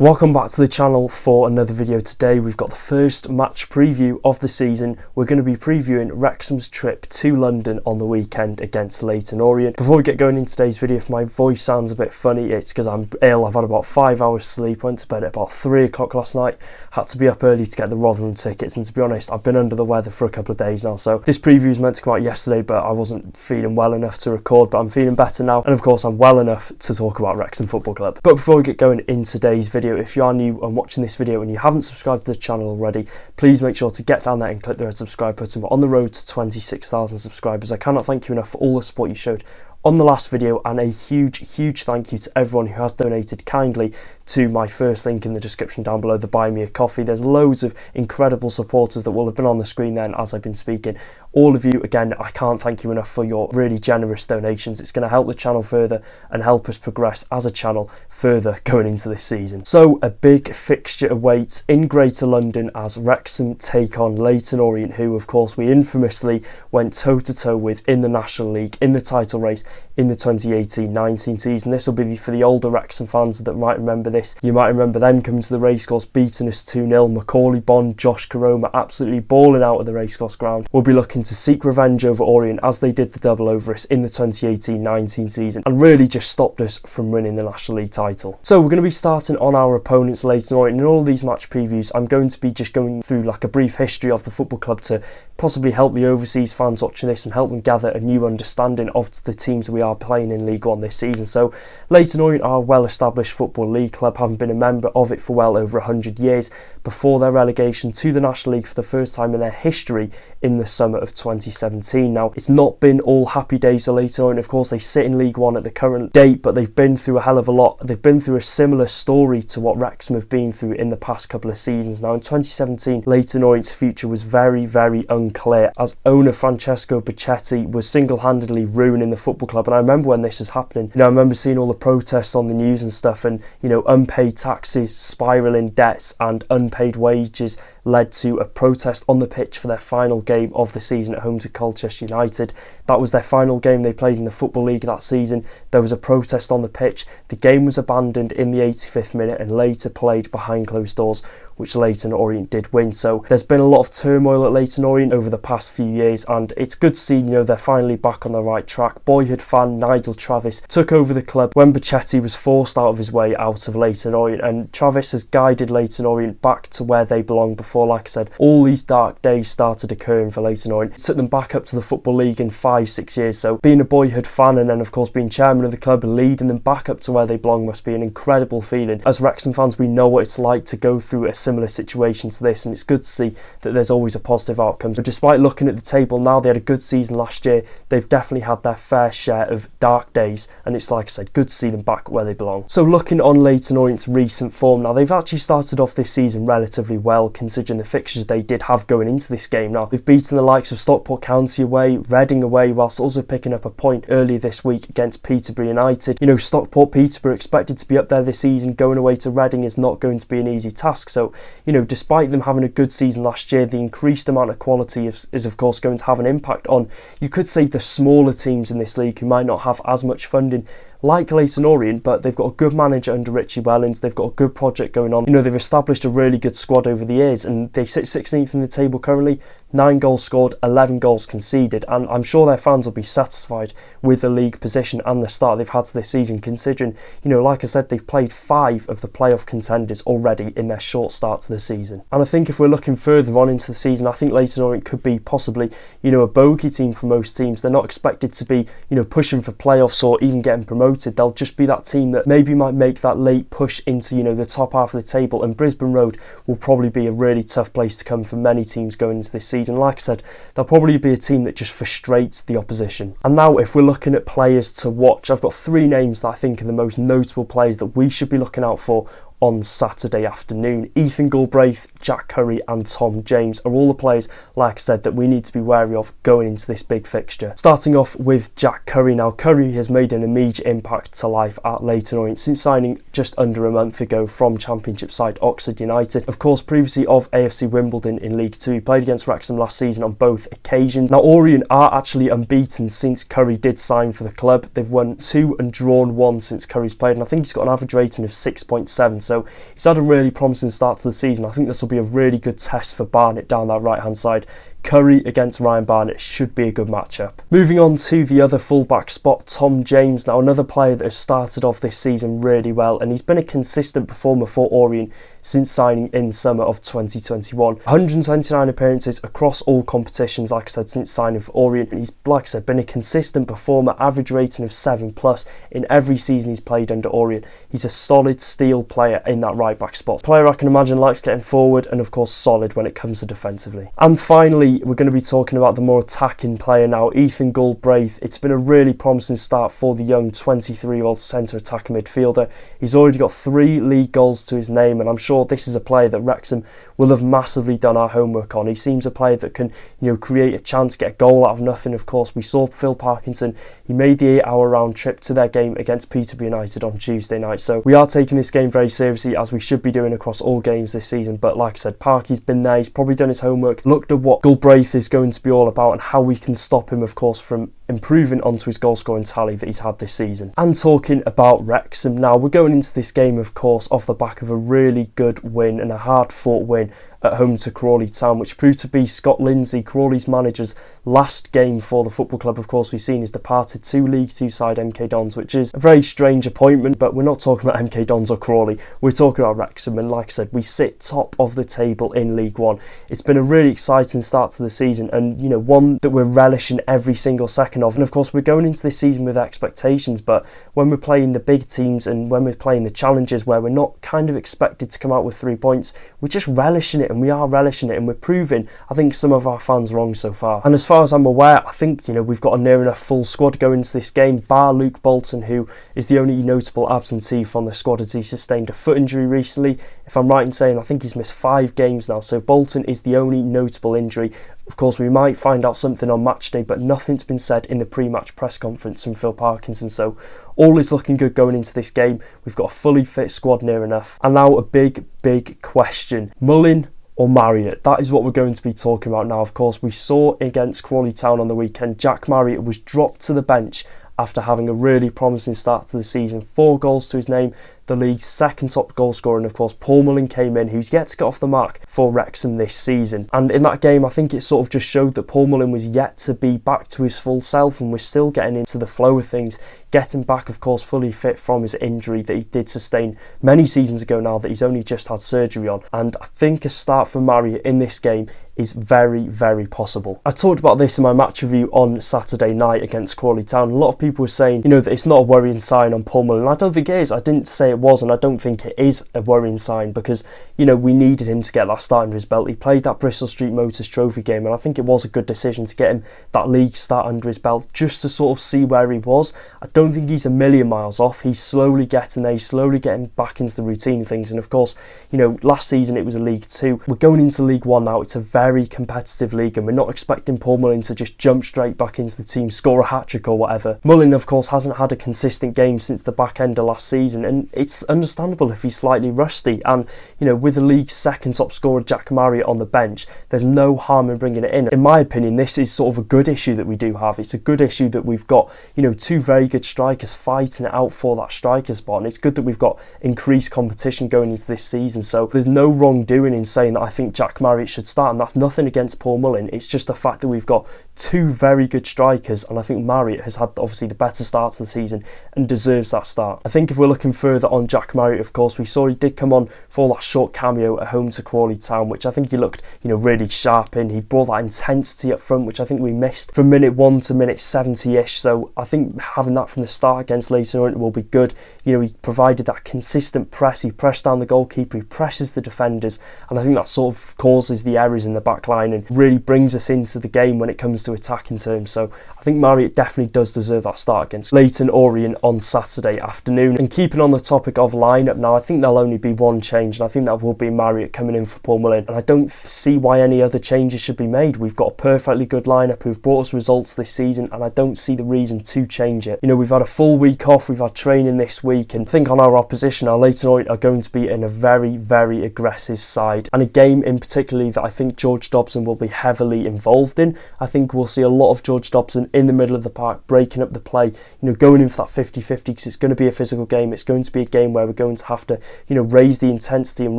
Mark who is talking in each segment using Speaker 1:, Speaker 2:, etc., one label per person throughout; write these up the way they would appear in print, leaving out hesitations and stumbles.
Speaker 1: Welcome back to the channel for another video. Today we've got the first match preview of the season. We're going to be previewing Wrexham's trip to London on the weekend against Leyton Orient. Before we get going into today's video, if my voice sounds a bit funny, it's because I'm ill. I've had about 5 hours sleep, went to bed at about 3 o'clock last night, had to be up early to get the Rotherham tickets, and to be honest, I've been under the weather for a couple of days now. So this preview was meant to come out yesterday, but I wasn't feeling well enough to record, but I'm feeling better now, and of course I'm well enough to talk about Wrexham Football Club. But before we get going in today's video, if you are new and watching this video and you haven't subscribed to the channel already, please make sure to get down there and click the red subscribe button. We're on the road to 26,000 subscribers. I cannot thank you enough for all the support you showed on the last video, and a huge thank you to everyone who has donated kindly to my first link in the description down below, the Buy Me a Coffee. There's loads of incredible supporters that will have been on the screen then as I've been speaking. All of you, again, I can't thank you enough for your really generous donations. It's going to help the channel further and help us progress as a channel further going into this season. So a big fixture awaits in Greater London as Wrexham take on Leyton Orient, who of course we infamously went toe-to-toe with in the National League in the title race in the 2018-19 season. This will be for the older Wrexham fans that might remember this. You might remember them coming to the racecourse, beating us 2-0. Macaulay Bond, Josh Karoma absolutely balling out of the racecourse ground. We'll be looking to seek revenge over Orient as they did the double over us in the 2018-19 season and really just stopped us from winning the National League title. So we're going to be starting on our opponents, Leyton Orient. In all of these match previews, I'm going to be just going through like a brief history of the football club to possibly help the overseas fans watching this and help them gather a new understanding of the teams we are playing in League One this season. So Leyton Orient are a well-established football league club, having been a member of it for well over 100 years before their relegation to the National League for the first time in their history in the summer of 2017. Now, it's not been all happy days for Leyton Orient. Of course, they sit in League One at the current date, but they've been through a hell of a lot. They've been through a similar story to what Wrexham have been through in the past couple of seasons. Now, in 2017, Leyton Orient's future was very unclear as owner Francesco Bacchetti was single-handedly ruining the football club. And I remember when this was happening, I remember seeing all the protests on the news and stuff, and unpaid taxes, spiralling debts and unpaid wages led to a protest on the pitch for their final game of the season at home to Colchester United. That was their final game they played in the Football League that season. There was a protest on the pitch. The game was abandoned in the 85th minute and later played behind closed doors, which Leyton Orient did win. So there's been a lot of turmoil at Leyton Orient over the past few years, and it's good to see they're finally back on the right track. Boyhood fan Nigel Travis took over the club when Bacchetti was forced out of his way out of Leyton Orient, and Travis has guided Leyton Orient back to where they belong before, like I said, all these dark days started occurring for Leyton Orient. It took them back up to the Football League in 5-6 years, so being a boyhood fan and then of course being chairman of the club and leading them back up to where they belong must be an incredible feeling. As Wrexham fans, we know what it's like to go through a similar situation to this, and it's good to see that there's always a positive outcome. So despite looking at the table now, they had a good season last year. They've definitely had their fair share of dark days, and it's, like I said, good to see them back where they belong. So looking on Leyton Orient's recent form now, they've actually started off this season relatively well considering the fixtures they did have going into this game. Now, they've beaten the likes of Stockport County away, Reading away, whilst also picking up a point earlier this week against Peterborough United. Stockport, Peterborough expected to be up there this season. Going away to Reading is not going to be an easy task. So despite them having a good season last year, the increased amount of quality is of course going to have an impact on, you could say, the smaller teams in this league who might not have as much funding like Leyton Orient, but they've got a good manager under Richie Wellens. They've got a good project going on. They've established a really good squad over the years, and they sit 16th in the table currently. 9 goals scored, 11 goals conceded, and I'm sure their fans will be satisfied with the league position and the start they've had to this season, considering, like I said, they've played 5 of the playoff contenders already in their short start to the season. And I think if we're looking further on into the season, I think Leyton Orient could be possibly, a bogey team for most teams. They're not expected to be, pushing for playoffs or even getting promoted. They'll just be that team that maybe might make that late push into, the top half of the table, and Brisbane Road will probably be a really tough place to come for many teams going into this season. Like I said, they'll probably be a team that just frustrates the opposition. And now, if we're looking at players to watch, I've got 3 names that I think are the most notable players that we should be looking out for on Saturday afternoon. Ethan Galbraith, Jack Curry and Tom James are all the players, like I said, that we need to be wary of going into this big fixture. Starting off with Jack Curry. Now, Curry has made an immediate impact to life at Leyton Orient since signing just under a month ago from Championship side Oxford United. Of course, previously of AFC Wimbledon in League 2. He played against Wrexham last season on both occasions. Now, Orient are actually unbeaten since Curry did sign for the club. They've won 2 and drawn 1 since Curry's played, and I think he's got an average rating of 6.7. so he's had a really promising start to the season. I think this will be a really good test for Barnett down that right hand side. Curry against Ryan Barnett should be a good matchup. Moving on to the other fullback spot, Tom James. Now another player that has started off this season really well, and he's been a consistent performer for Orient since signing in summer of 2021. 129 appearances across all competitions, like I said, since signing for Orient. And he's, like I said, been a consistent performer, average rating of 7+ in every season he's played under Orient. He's a solid steel player in that right back spot. Player I can imagine likes getting forward and of course solid when it comes to defensively. And finally, we're going to be talking about the more attacking player now, Ethan Galbraith. It's been a really promising start for the young 23-year-old centre attacking midfielder. He's already got 3 league goals to his name, and I'm sure this is a player that Wrexham will have massively done our homework on. He seems a player that can, create a chance, get a goal out of nothing. Of course, we saw Phil Parkinson. He made the 8-hour round trip to their game against Peterborough United on Tuesday night. So we are taking this game very seriously, as we should be doing across all games this season. But like I said, Parky's been there. He's probably done his homework, looked at what Galbraith is going to be all about and how we can stop him, of course, from improving onto his goal scoring tally that he's had this season. And talking about Wrexham now, we're going into this game, of course, off the back of a really good win and a hard fought win at home to Crawley Town, which proved to be Scott Lindsay, Crawley's manager's last game for the football club. Of course, we've seen his departed to League 2 side MK Dons, which is a very strange appointment, but we're not talking about MK Dons or Crawley, we're talking about Wrexham, and like I said, we sit top of the table in League 1. It's been a really exciting start to the season, and one that we're relishing every single second of. And of course, we're going into this season with expectations, but when we're playing the big teams and when we're playing the challenges where we're not kind of expected to come out with 3 points, we're just relishing it, and we are relishing it, and we're proving, I think, some of our fans wrong so far. And as far as I'm aware, I think we've got a near enough full squad going into this game, bar Luke Bolton, who is the only notable absentee from the squad as he sustained a foot injury recently. If I'm right in saying, I think he's missed 5 games now, so Bolton is the only notable injury. Of course, we might find out something on match day, but nothing's been said in the pre-match press conference from Phil Parkinson, so all is looking good going into this game. We've got a fully fit squad near enough. And now a big question: Mullin or Marriott? That is what we're going to be talking about now. Of course, we saw against Crawley Town on the weekend, Jack Marriott was dropped to the bench after having a really promising start to the season. 4 goals to his name, the league's second top goal scorer, and of course Paul Mullin came in, who's yet to get off the mark for Wrexham this season. And in that game, I think it sort of just showed that Paul Mullin was yet to be back to his full self, and we're still getting into the flow of things, getting back, of course, fully fit from his injury that he did sustain many seasons ago now that he's only just had surgery on. And I think a start for Marriott in this game is very possible. I talked about this in my match review on Saturday night against Crawley Town. A lot of people were saying, that it's not a worrying sign on Paul Mullin. I don't think it is. I didn't say it was, and I don't think it is a worrying sign because, we needed him to get that start under his belt. He played that Bristol Street Motors Trophy game, and I think it was a good decision to get him that league start under his belt just to sort of see where he was. I don't think he's a million miles off. He's slowly getting there. He's slowly getting back into the routine of things. And of course, last season it was a League 2. We're going into League 1 now. It's a very competitive league, and we're not expecting Paul Mullin to just jump straight back into the team, score a hat-trick or whatever. Mullin, of course, hasn't had a consistent game since the back end of last season, and it's understandable if he's slightly rusty. And with the league's second top scorer Jack Marriott on the bench, there's no harm in bringing it in. In my opinion, this is sort of a good issue that we do have. It's a good issue that we've got 2 very good strikers fighting it out for that striker spot, and it's good that we've got increased competition going into this season. So there's no wrongdoing in saying that I think Jack Marriott should start, and that's nothing against Paul Mullin. It's just the fact that we've got 2 very good strikers, and I think Marriott has had obviously the better start to the season and deserves that start. I think if we're looking further on Jack Marriott, of course, we saw he did come on for that short cameo at home to Crawley Town, which I think he looked really sharp in. He brought that intensity up front, which I think we missed from minute 1 to minute 70ish. So I think having that from the start against Leyton Orient will be good. He provided that consistent press. He pressed down the goalkeeper, he presses the defenders, and I think that sort of causes the errors in the back line and really brings us into the game when it comes to attacking terms. So I think Marriott definitely does deserve that start against Leyton Orient on Saturday afternoon. And keeping on the topic of lineup now, I think there'll only be one change, and I think that will be Marriott coming in for Paul Mullin, and I don't see why any other changes should be made. We've got a perfectly good lineup who've brought us results this season, and I don't see the reason to change it. We've had a full week off, we've had training this week, and I think on our opposition, our Leyton Orient are going to be in a very aggressive side, and a game in particularly that I think George Dobson will be heavily involved in. I think we'll see a lot of George Dobson in the middle of the park, breaking up the play, going in for that 50-50, because it's going to be a physical game. It's going to be a game where we're going to have to, raise the intensity and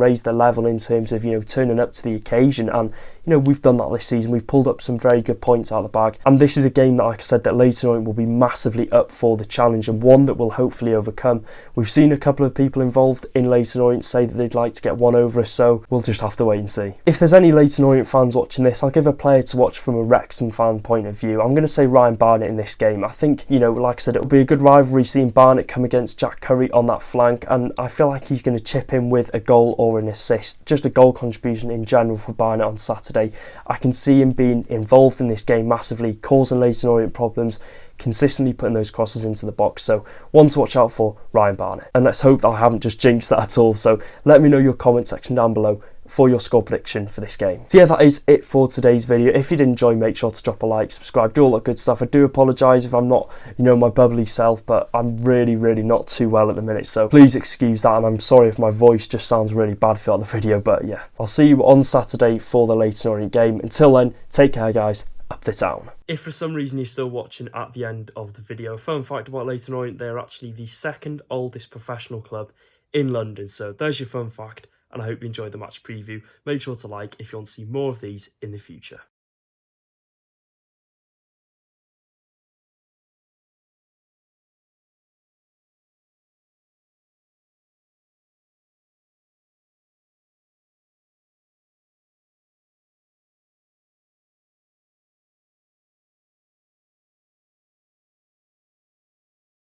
Speaker 1: raise the level in terms of, turning up to the occasion. And, we've done that this season. We've pulled up some very good points out of the bag. And this is a game that, like I said, that Leyton Orient will be massively up for the challenge, and one that we'll hopefully overcome. We've seen a couple of people involved in Leyton Orient say that they'd like to get one over us, so we'll just have to wait and see. If there's any Leyton Orient fans watching this, I'll give a player to watch from a Wrexham fan point of view. I'm going to say Ryan Barnett in this game. I think, like I said, it'll be a good rivalry seeing Barnett come against Jack Curry on that flank, and I feel like he's going to chip in with a goal or an assist. Just a goal contribution in general for Barnett on Saturday. I can see him being involved in this game massively, causing Leyton Orient problems, consistently putting those crosses into the box. So one to watch out for, Ryan Barnett. And let's hope that I haven't just jinxed that at all. So let me know your comment section down below for your score prediction for this game. So yeah, that is it for today's video. If you did enjoy, make sure to drop a like, subscribe, do all that good stuff. I do apologise if I'm not, my bubbly self, but I'm really not too well at the minute, so please excuse that, and I'm sorry if my voice just sounds really bad throughout the video. But yeah, I'll see you on Saturday for the Leyton Orient game. Until then, take care guys, up the town. If for some reason you're still watching at the end of the video, fun fact about Leyton Orient, they're actually the second oldest professional club in London. So there's your fun fact, and I hope you enjoyed the match preview. Make sure to like if you want to see more of these in the future.